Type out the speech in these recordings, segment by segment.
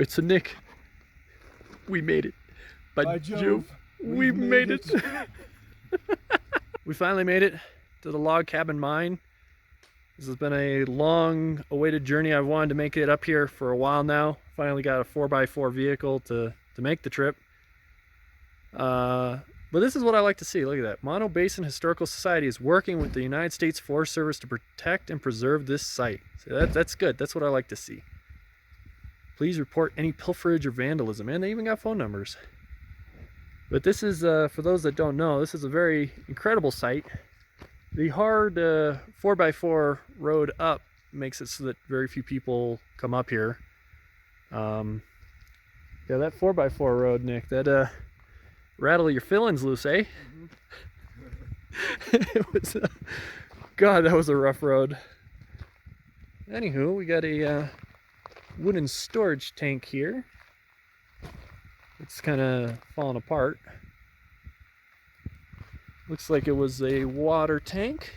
right, so Nick, we made it. By Jove, we made it. We finally made it to the log cabin mine. This has been a long awaited journey. I've wanted to make it up here for a while now. Finally got a 4x4 vehicle to make the trip. But this is what I like to see. Look at that. Mono Basin Historical Society is working with the United States Forest Service to protect and preserve this site. So that's good. That's what I like to see. Please report any pilferage or vandalism. And they even got phone numbers. But this is, for those that don't know, this is a very incredible site. The hard 4x4 road up makes it so that very few people come up here. Yeah, that 4x4 road, Nick, that rattle your fillings loose, eh? It was, God, that was a rough road. Anywho, we got a wooden storage tank here. It's kind of falling apart. Looks like it was a water tank.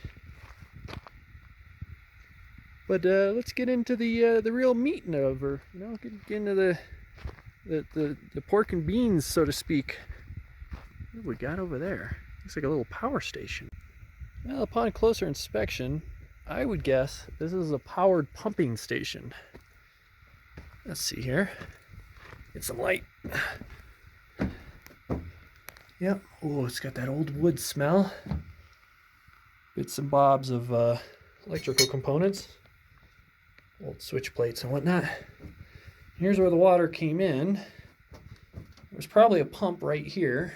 But let's get into the real meat of her. You know, get into the pork and beans, so to speak. What have we got over there? Looks like a little power station. Well, upon closer inspection, I would guess this is a powered pumping station. Let's see here. Get some light. Yep. Oh, it's got that old wood smell. Bits and bobs of electrical components. Old switch plates and whatnot. Here's where the water came in. There's probably a pump right here.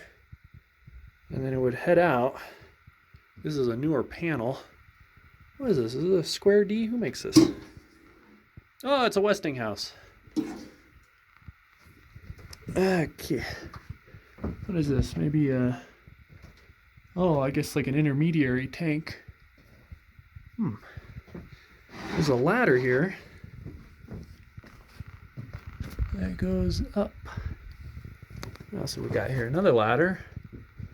And then it would head out. This is a newer panel. What is this? Is it a Square D? Who makes this? Oh, it's a Hoisting House. Okay. What is this? Maybe oh, I guess like an intermediary tank. There's a ladder here that goes up. What else have we got here? Another ladder.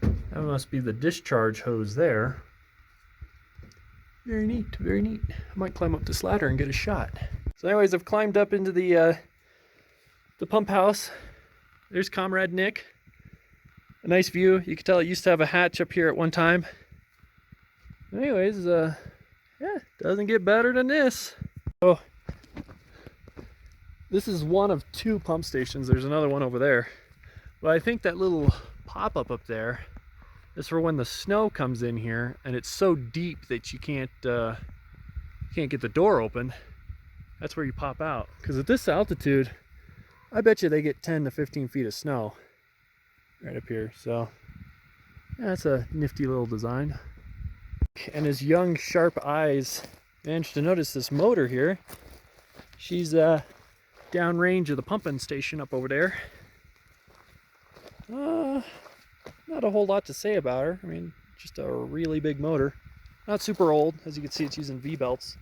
That must be the discharge hose there. Very neat, very neat. I might climb up this ladder and get a shot. So anyways, I've climbed up into the pump house. There's Comrade Nick. A nice view. You can tell it used to have a hatch up here at one time. Anyways, yeah, doesn't get better than this. Oh, this is one of two pump stations. There's another one over there. But I think that little pop-up up there is for when the snow comes in here and it's so deep that you can't get the door open. That's where you pop out. Because at this altitude, I bet you they get 10 to 15 feet of snow right up here. So yeah, that's a nifty little design. And his young sharp eyes managed to notice this motor here. She's downrange of the pumping station up over there. Not a whole lot to say about her. I mean, just a really big motor. Not super old. As you can see, it's using V-belts.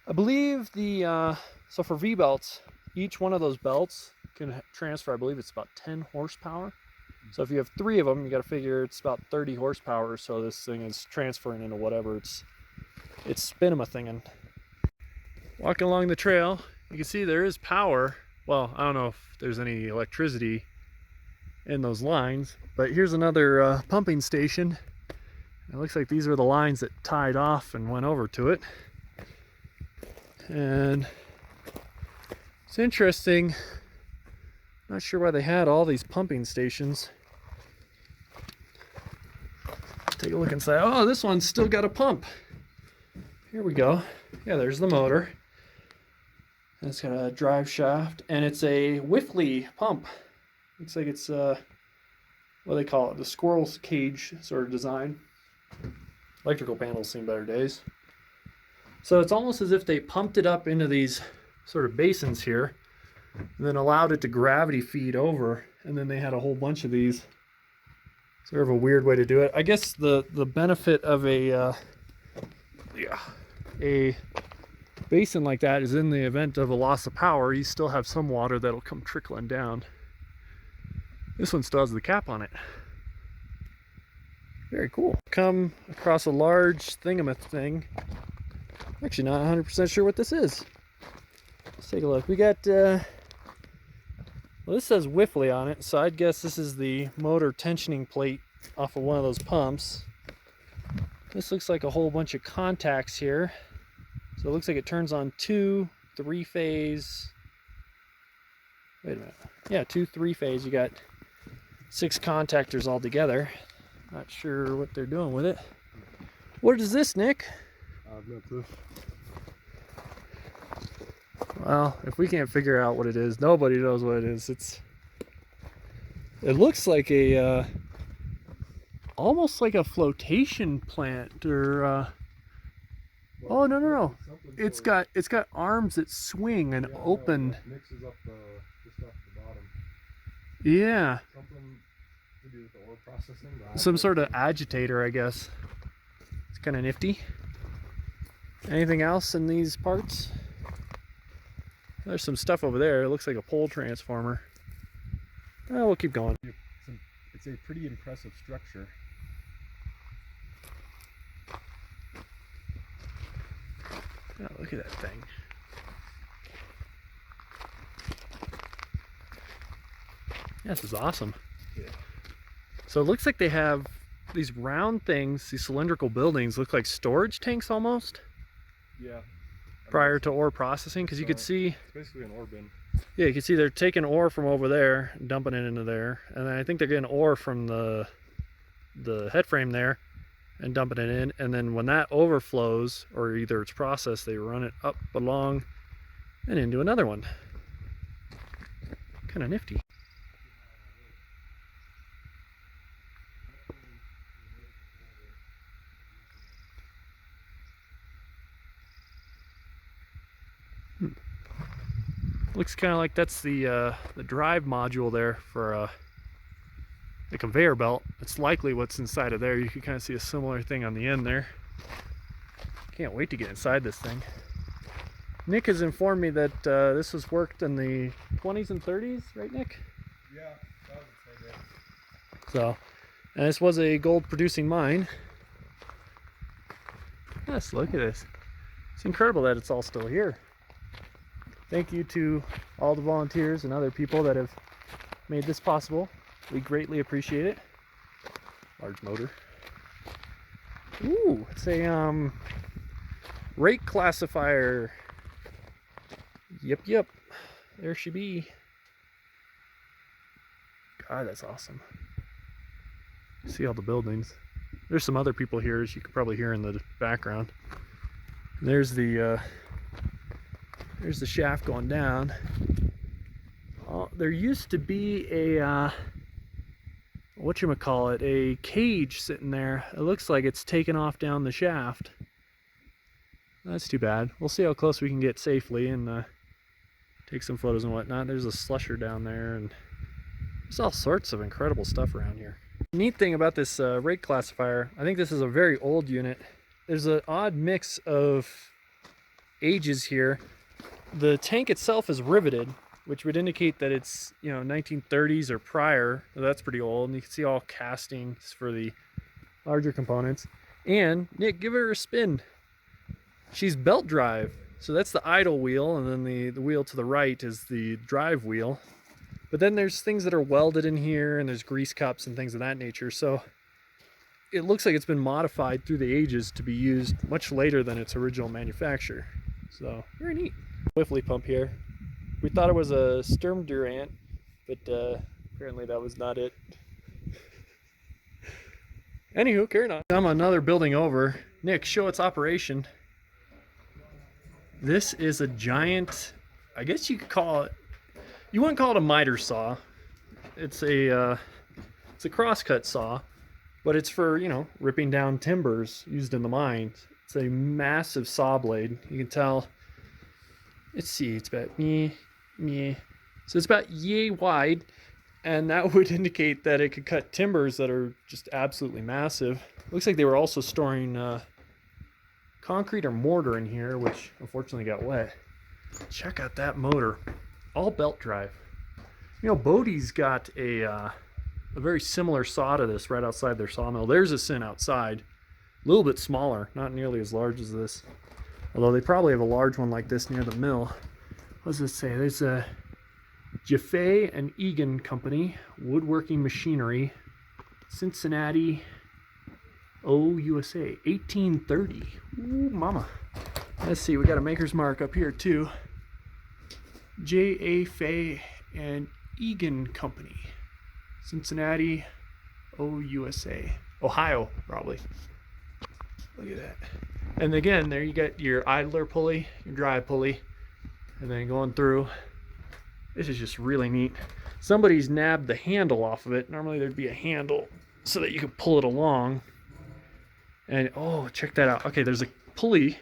I believe the so for V-belts, each one of those belts can transfer, I believe it's about 10 horsepower. So if you have 3 of them, you got to figure it's about 30 horsepower. So this thing is transferring into whatever it's spinning-a-thinging. Walking along the trail, you can see there is power. Well, I don't know if there's any electricity in those lines, but here's another pumping station. It looks like these are the lines that tied off and went over to it. And it's interesting. Not sure why they had all these pumping stations. Take a look inside. Oh, this one's still got a pump. Here we go. Yeah, there's the motor. And it's got a drive shaft, and it's a Whiffley pump. Looks like it's what do they call it? The squirrel's cage sort of design. Electrical panels seen better days. So it's almost as if they pumped it up into these sort of basins here, and then allowed it to gravity feed over, and then they had a whole bunch of these. Sort of a weird way to do it. I guess the benefit of a basin like that is in the event of a loss of power, you still have some water that'll come trickling down. This one still has the cap on it. Very cool. Come across a large thingama thing. I'm actually not 100% sure what this is. Let's take a look. We got Well, this says Whiffley on it, so I'd guess this is the motor tensioning plate off of one of those pumps. This looks like a whole bunch of contacts here. So it looks like it turns on 2 3-phase. Wait a minute. Yeah, 2 3-phase. You got 6 contactors all together. Not sure what they're doing with it. What is this, Nick? No clue. Well, if we can't figure out what it is, nobody knows what it is. It looks like a almost like a flotation plant, or oh no. It's got arms that swing and open. Mixes up the stuff at the bottom. Yeah. Something to do with the ore processing. Some sort of agitator, I guess. It's kind of nifty. Anything else in these parts? There's some stuff over there. It looks like a pole transformer. Well, we'll keep going. It's a pretty impressive structure. Oh, look at that thing. Yeah, this is awesome. Yeah. So it looks like they have these round things, these cylindrical buildings, look like storage tanks almost. Yeah. Prior to ore processing, because you could see it's basically an ore bin. Yeah, you can see they're taking ore from over there and dumping it into there, and then I think they're getting ore from the head frame there and dumping it in, and then when that overflows, or either it's processed, they run it up along and into another one. Kind of nifty. Looks kind of like that's the drive module there for the conveyor belt. It's likely what's inside of there. You can kind of see a similar thing on the end there. Can't wait to get inside this thing. Nick has informed me that this was worked in the 20s and 30s, right, Nick? Yeah, that would say that. So, and this was a gold producing mine. Yes, look at this. It's incredible that it's all still here. Thank you to all the volunteers and other people that have made this possible. We greatly appreciate it. Large motor. Ooh, it's a rate classifier. Yep. There she be. God, that's awesome. See all the buildings. There's some other people here, as you can probably hear in the background. And there's the shaft going down. Oh, there used to be a whatchamacallit, a cage sitting there. It looks like it's taken off down the shaft. That's too bad. We'll see how close we can get safely and take some photos and whatnot. There's a slusher down there, and there's all sorts of incredible stuff around here. The neat thing about this rate classifier, I think this is a very old unit. There's an odd mix of ages here. The tank itself is riveted, which would indicate that it's, 1930s or prior. That's pretty old, and you can see all castings for the larger components. And Nick, give her a spin. She's belt drive, so that's the idle wheel, and then the wheel to the right is the drive wheel. But then there's things that are welded in here, and there's grease cups and things of that nature. So it looks like it's been modified through the ages to be used much later than its original manufacture. So very neat. Whiffley pump here. We thought it was a Sturmdurant, but apparently that was not it. Anywho, carrying on. I'm another building over. Nick, show its operation. This is a giant, I guess you could call it, you wouldn't call it a miter saw. It's a crosscut saw, but it's for, ripping down timbers used in the mines. It's a massive saw blade. You can tell, let's see, it's about so it's about yay wide, and that would indicate that it could cut timbers that are just absolutely massive. Looks like they were also storing concrete or mortar in here, which unfortunately got wet. Check out that motor, all belt drive. Bodie's got a very similar saw to this right outside their sawmill. There's a Sin outside, a little bit smaller, not nearly as large as this, although they probably have a large one like this near the mill. What does it say? There's a Jaffe and Egan Company, Woodworking Machinery, Cincinnati, USA, 1830. Ooh, mama. Let's see, we got a maker's mark up here too. J.A. Fay and Egan Company, Cincinnati, USA. Ohio, probably. Look at that. And again, there you got your idler pulley, your drive pulley, and then going through. This is just really neat. Somebody's nabbed the handle off of it. Normally there'd be a handle so that you could pull it along. And oh, check that out. Okay, there's a pulley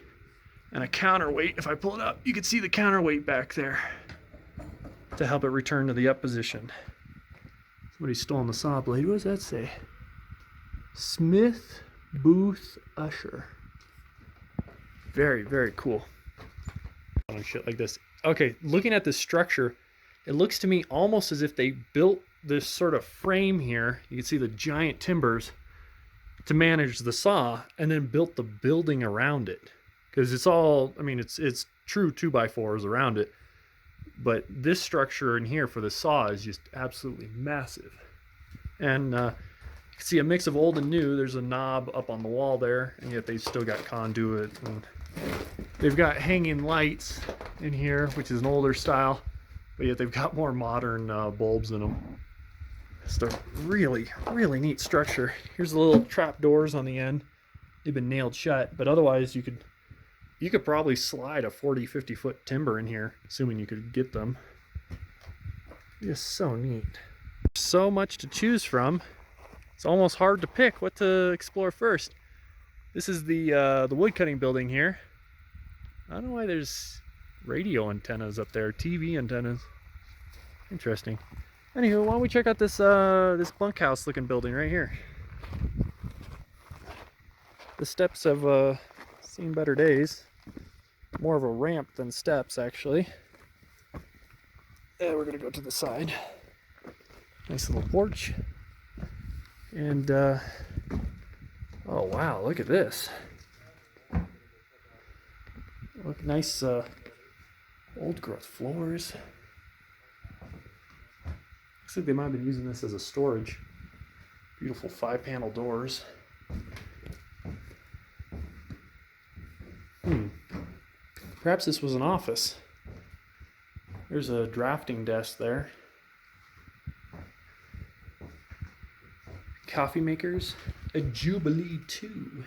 and a counterweight. If I pull it up, you can see the counterweight back there to help it return to the up position. Somebody's stolen the saw blade. What does that say? Smith Booth Usher. Very, very cool. On shit like this. Okay, looking at this structure, it looks to me almost as if they built this sort of frame here. You can see the giant timbers to manage the saw, and then built the building around it. Because it's all, I mean, it's true 2x4s around it. But this structure in here for the saw is just absolutely massive. And you can see a mix of old and new. There's a knob up on the wall there, and yet they've still got conduit. And they've got hanging lights in here, which is an older style, but yet they've got more modern bulbs in them. It's a really, really neat structure. Here's the little trap doors on the end. They've been nailed shut, but otherwise you could probably slide a 40-50 foot timber in here, assuming you could get them. Just so neat. So much to choose from. It's almost hard to pick what to explore first. This is the woodcutting building here. I don't know why there's radio antennas up there, TV antennas. Interesting. Anywho, why don't we check out this this bunkhouse looking building right here. The steps have seen better days. More of a ramp than steps, actually. Yeah, we're gonna go to the side. Nice little porch. And oh wow, look at this. Look, nice old growth floors. Looks like they might have been using this as a storage. Beautiful 5-panel doors. Perhaps this was an office. There's a drafting desk there. Coffee makers. A Jubilee 2.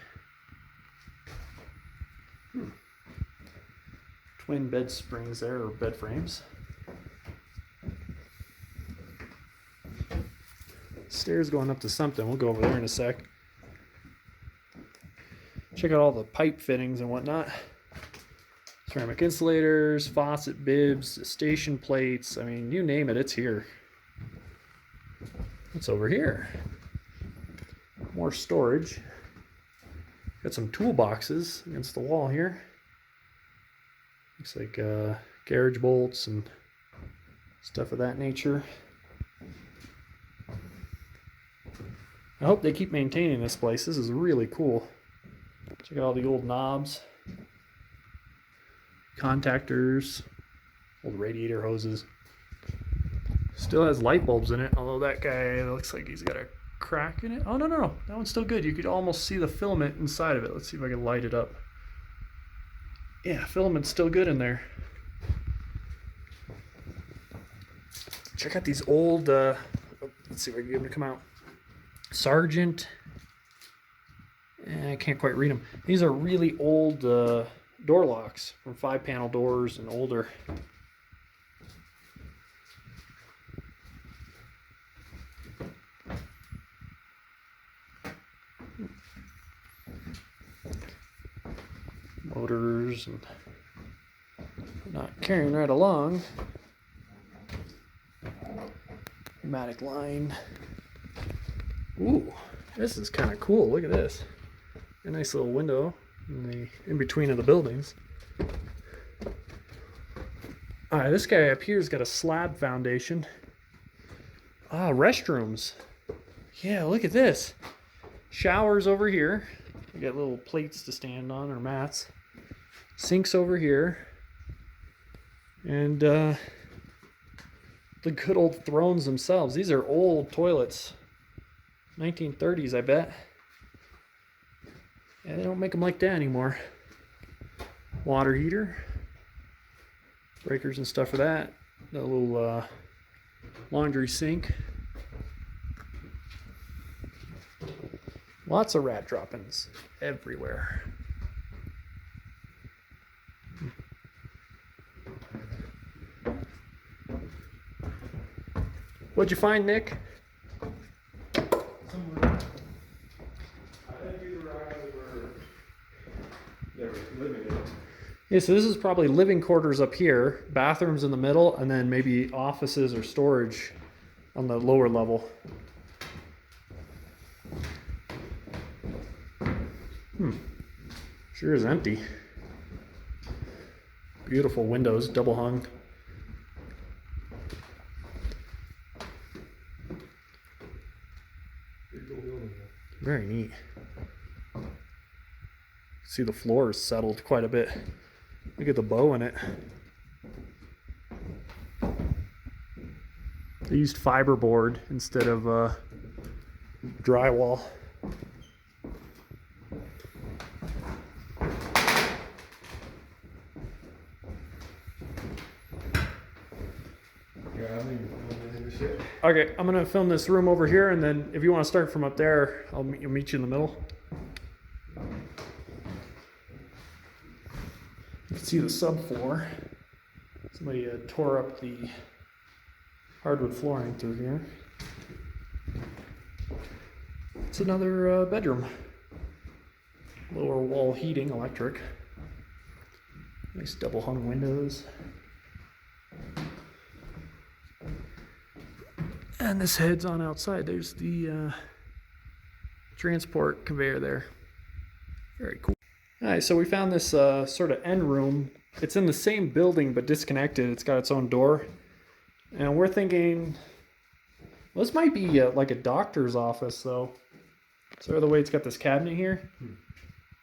Twin bed springs there, or bed frames. Stairs going up to something. We'll go over there in a sec. Check out all the pipe fittings and whatnot. Ceramic insulators, faucet bibs, station plates. I mean, you name it, it's here. What's over here? More storage. Got some toolboxes against the wall here. Looks like garage bolts and stuff of that nature. I hope they keep maintaining this place. This is really cool. Check out all the old knobs, contactors, old radiator hoses. Still has light bulbs in it, although that guy looks like he's got a crack in it. Oh, no. That one's still good. You could almost see the filament inside of it. Let's see if I can light it up. Yeah, filament's still good in there. Check out these old, let's see if I can get them to come out. Sargent. I can't quite read them. These are really old door locks from 5-panel doors and older. Motors and not carrying right along. Pneumatic line. Ooh, this is kind of cool. Look at this. A nice little window in between of the buildings. Alright, this guy up here's got a slab foundation. Ah, restrooms. Yeah, look at this. Showers over here. You got little plates to stand on, or mats. Sinks over here. And the good old thrones themselves. These are old toilets. 1930s, I bet. Yeah, they don't make them like that anymore. Water heater. Breakers and stuff for that. A little laundry sink. Lots of rat droppings everywhere. What'd you find, Nick? Somewhere. I think these were actually where they were living in. Yeah, so this is probably living quarters up here, bathrooms in the middle, and then maybe offices or storage on the lower level. Sure is empty. Beautiful windows, double hung. Very neat. See, the floor is settled quite a bit. Look at the bow in it. They used fiberboard instead of drywall. Okay, I'm gonna film this room over here, and then if you want to start from up there, I'll meet you in the middle. You can see the subfloor. Somebody tore up the hardwood flooring through here. It's another bedroom. Lower wall heating, electric. Nice double hung windows. And this heads on outside. There's the transport conveyor there. Very cool. All right, so we found this sort of end room. It's in the same building but disconnected. It's got its own door. And we're thinking, well, this might be like a doctor's office, though. Sort of the way it's got this cabinet here.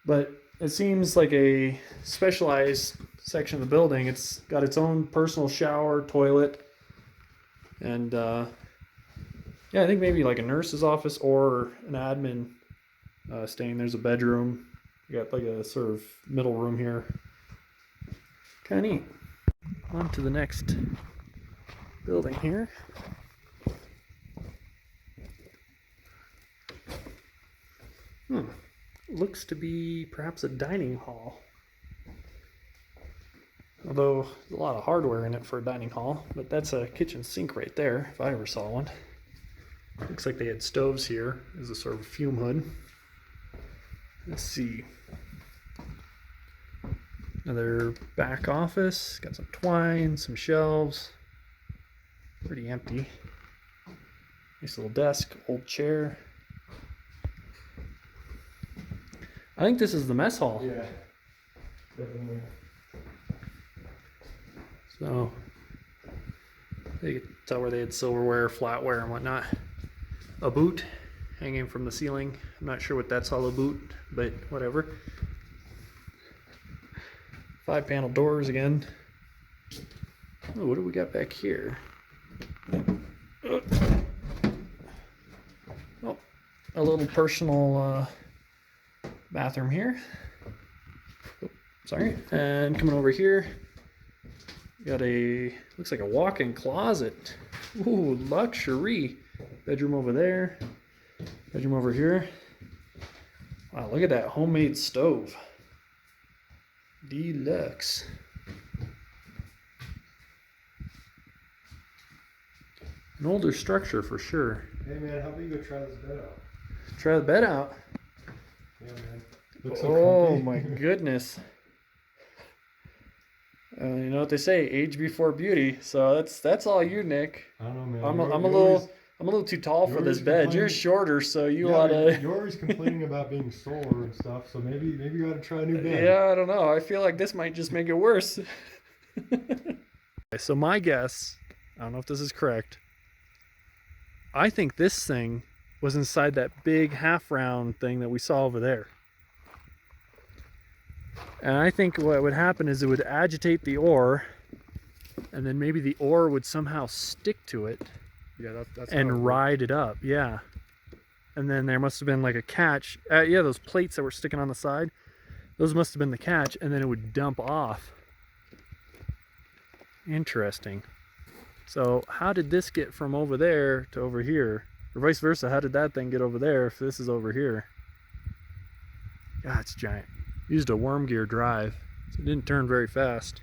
But it seems like a specialized section of the building. It's got its own personal shower, toilet, and yeah, I think maybe like a nurse's office or an admin staying. There's a bedroom. You got like a sort of middle room here. Kind of neat. On to the next building here. Looks to be perhaps a dining hall. Although there's a lot of hardware in it for a dining hall, but that's a kitchen sink right there, if I ever saw one. Looks like they had stoves here as a sort of fume hood. Let's see. Another back office. Got some twine, some shelves. Pretty empty. Nice little desk, old chair. I think this is the mess hall. Yeah, definitely. So, you could tell where they had silverware, flatware, and whatnot. A boot hanging from the ceiling. I'm not sure what that's all about, but whatever. 5-panel doors again. Oh, what do we got back here? Oh, a little personal bathroom here. Oh, sorry. And coming over here, got a, looks like a walk-in closet. Ooh, luxury. Bedroom over there. Bedroom over here. Wow, look at that homemade stove. Deluxe. An older structure for sure. Hey man, how about you go try this bed out? Try the bed out. Yeah man. Looks so Oh comfy. my goodness. You know what they say, age before beauty. So that's all you, Nick. I don't know, man. I'm a little too tall for this bed. You're shorter, so you oughta. You're always complaining about being sore and stuff, so maybe you ought to try a new bed. Yeah, I don't know. I feel like this might just make it worse. So my guess, I don't know if this is correct. I think this thing was inside that big half round thing that we saw over there. And I think what would happen is it would agitate the ore, and then maybe the ore would somehow stick to it. Yeah, that's how it And worked. ride it up, yeah. And then there must have been like a catch. Yeah, those plates that were sticking on the side, those must have been the catch, and then it would dump off. Interesting. So how did this get from over there to over here? Or vice versa, how did that thing get over there if this is over here? God, it's giant. Used a worm gear drive, so it didn't turn very fast.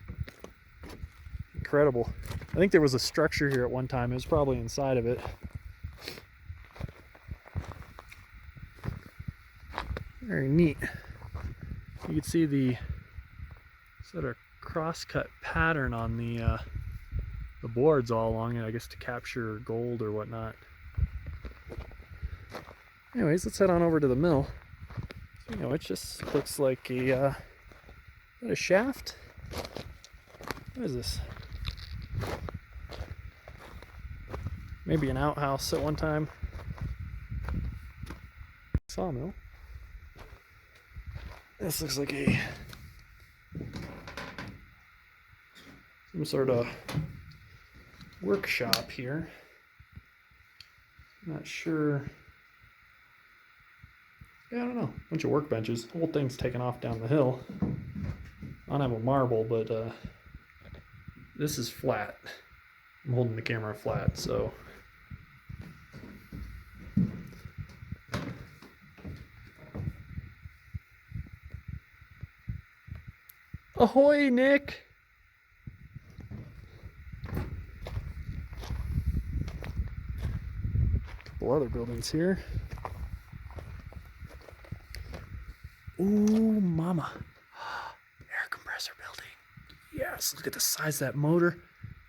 Incredible. I think there was a structure here at one time. It was probably inside of it. Very neat. You can see the sort of cross-cut pattern on the boards all along it, I guess to capture gold or whatnot. Anyways, let's head on over to the mill. So, you know, it just looks like a shaft. What is this? Maybe an outhouse at one time. Sawmill. This looks like some sort of workshop here. Not sure. Yeah, I don't know. Bunch of workbenches. Whole thing's taken off down the hill. I don't have a marble, but this is flat. I'm holding the camera flat, so. Ahoy, Nick! Couple other buildings here. Ooh, mama. Air compressor building. Yes, look at the size of that motor.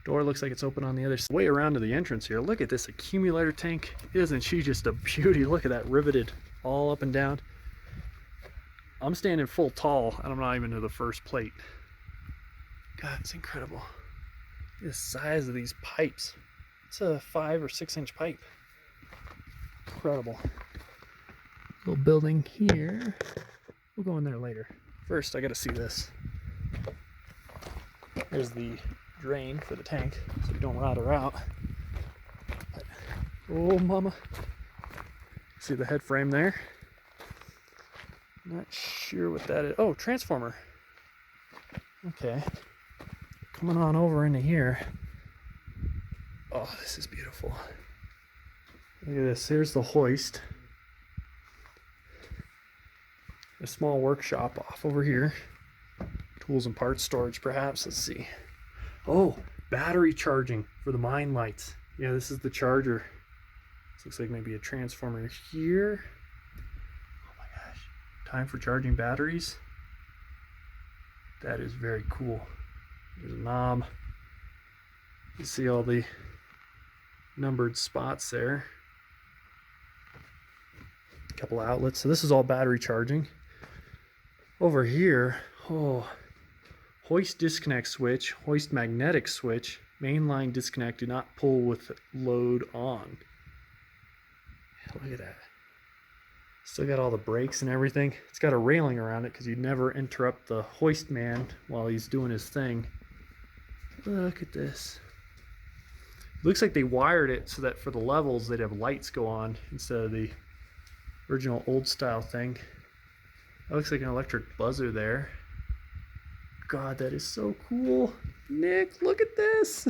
Door looks like it's open on the other side. Way around to the entrance here. Look at this accumulator tank. Isn't she just a beauty? Look at that, riveted all up and down. I'm standing full tall and I'm not even to the first plate. God, it's incredible. Look at the size of these pipes. It's a 5 or 6 inch pipe. Incredible. Little building here. We'll go in there later. First, I gotta see this. There's the drain for the tank, so you don't rot her out. But, oh, mama. See the head frame there? Not sure what that is. Oh, transformer. Okay. Coming on over into here. Oh, this is beautiful. Look at this. Here's the hoist. A small workshop off over here. Tools and parts storage, perhaps. Let's see. Oh, battery charging for the mine lights. Yeah, this is the charger. This looks like maybe a transformer here. Oh my gosh. Time for charging batteries. That is very cool. There's a knob. You see all the numbered spots there. A couple outlets. So this is all battery charging. Over here, oh, hoist disconnect switch, hoist magnetic switch, mainline disconnect, do not pull with load on. Look at that. Still got all the brakes and everything. It's got a railing around it because you'd never interrupt the hoist man while he's doing his thing. Look at this. Looks like they wired it so that for the levels they'd have lights go on instead of the original old style thing. That looks like an electric buzzer there. God, that is so cool. Nick, look at this.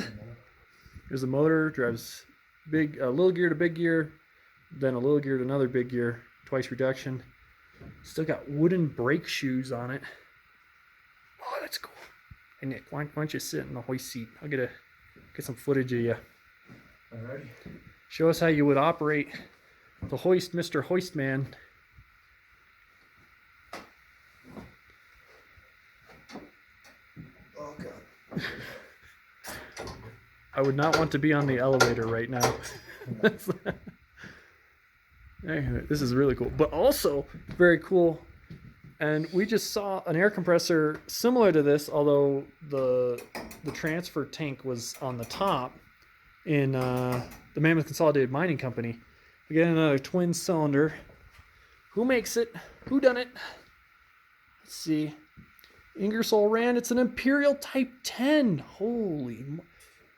There's a motor, drives little gear to big gear, then a little gear to another big gear, twice reduction. Still got wooden brake shoes on it. Oh, that's cool. Hey Nick, why don't you sit in the hoist seat? I'll get some footage of you. Alrighty. Show us how you would operate the hoist, Mr. Hoistman. Oh god. I would not want to be on the elevator right now. Anyway, this is really cool, but also very cool. And we just saw an air compressor similar to this, although the transfer tank was on the top in the Mammoth Consolidated Mining Company. We get another twin cylinder. Who makes it? Who done it? Let's see. Ingersoll Rand. It's an Imperial Type 10. Holy.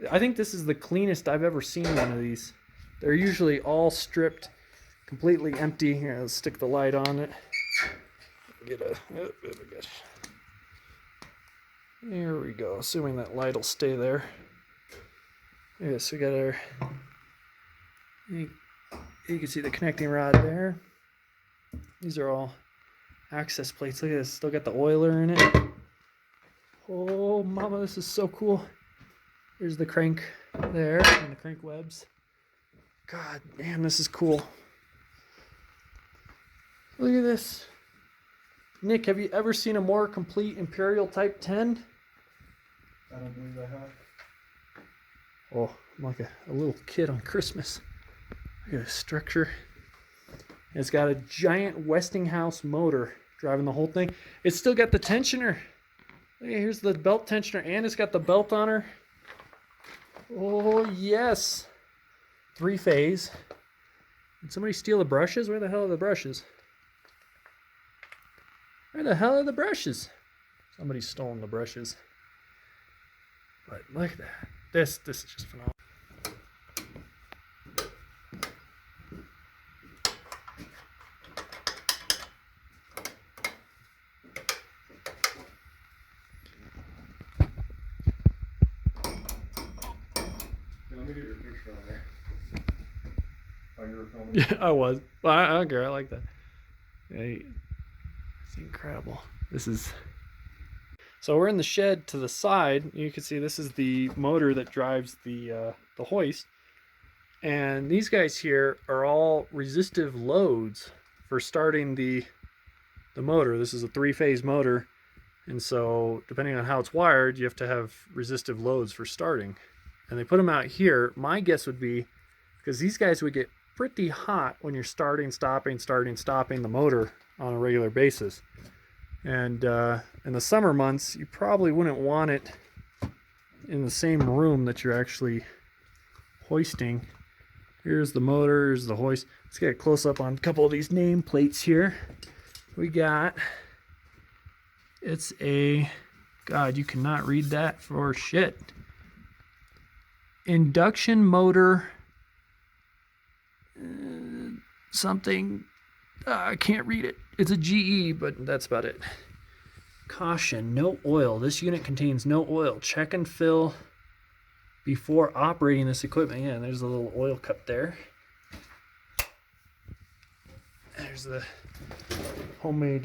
I think this is the cleanest I've ever seen one of these. They're usually all stripped, completely empty. Here, let's stick the light on it. Get a, oh my gosh. There we go, assuming that light will stay there. Yeah, so we got our, you can see the connecting rod there. These are all access plates. Look at this, still got the oiler in it. Oh, mama, this is so cool. Here's the crank there, and the crank webs. God damn, this is cool. Look at this. Nick, have you ever seen a more complete Imperial Type 10? I don't believe I have. Oh, I'm like a little kid on Christmas. Look at this structure. It's got a giant Westinghouse motor driving the whole thing. It's still got the tensioner. Look, here's the belt tensioner, and it's got the belt on her. Oh, yes. 3-phase. Did somebody steal the brushes? Where the hell are the brushes? Where the hell are the brushes? Somebody's stolen the brushes. But look at that. This is just phenomenal. Let me get your picture on there. Oh, you were filming? Yeah, I was. Well, I don't care. I like that. Yeah, it's incredible. This is... So we're in the shed to the side. You can see this is the motor that drives the hoist. And these guys here are all resistive loads for starting the motor. This is a 3-phase motor. And so depending on how it's wired, you have to have resistive loads for starting. And they put them out here. My guess would be, because these guys would get pretty hot when you're starting, stopping the motor on a regular basis. And in the summer months, you probably wouldn't want it in the same room that you're actually hoisting. Here's the motor, here's the hoist. Let's get a close up on a couple of these nameplates here. We got, it's a, God, you cannot read that for shit. Induction motor, something, I can't read it. It's a GE, but that's about it. Caution, no oil. This unit contains no oil. Check and fill before operating this equipment. Yeah, and there's a little oil cup there. There's the homemade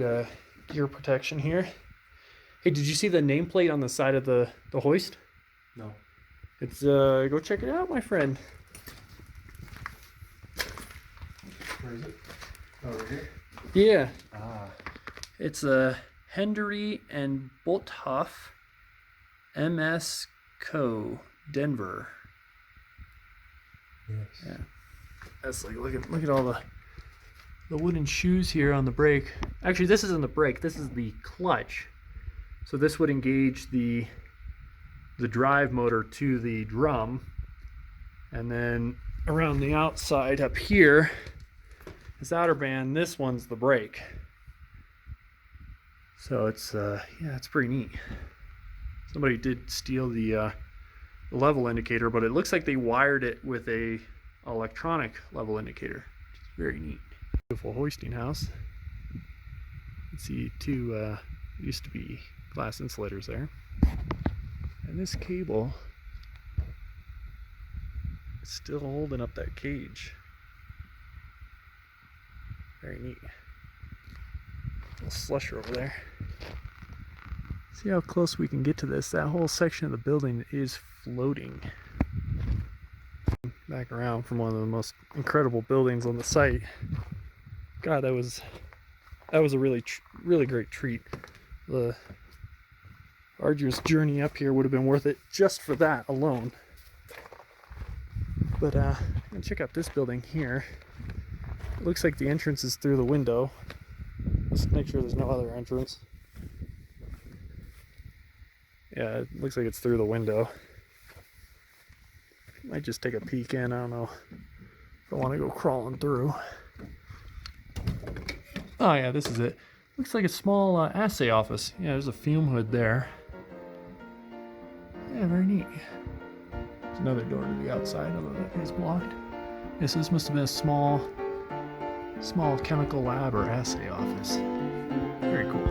gear protection here. Hey, did you see the nameplate on the side of the hoist? No. It's, go check it out, my friend. Where is it? Over here? Yeah. Ah. It's a Hendery and Bolthoff MS Co. Denver. Yes. Yeah. That's like, look at all the wooden shoes here on the brake. Actually, this isn't the brake, this is the clutch. So this would engage the drive motor to the drum. And then around the outside up here, this outer band, this one's the brake. So it's yeah, it's pretty neat. Somebody did steal the level indicator, but it looks like they wired it with a electronic level indicator, which is very neat. Beautiful hoisting house. You can see two used to be glass insulators there. And this cable is still holding up that cage. Very neat. Little slusher over there. See how close we can get to this. That whole section of the building is floating. Back around from one of the most incredible buildings on the site. God, that was a really great treat. The arduous journey up here would have been worth it just for that alone. But I'm gonna check out this building here. It looks like the entrance is through the window. Let's make sure there's no other entrance. Yeah, it looks like it's through the window. Might just take a peek in, I don't know if I want to go crawling through. Oh yeah, this is it. Looks like a small assay office. Yeah, there's a fume hood there. Yeah, very neat. There's another door to the outside, although that is blocked. Yeah, so this must have been a small chemical lab or assay office. Very cool.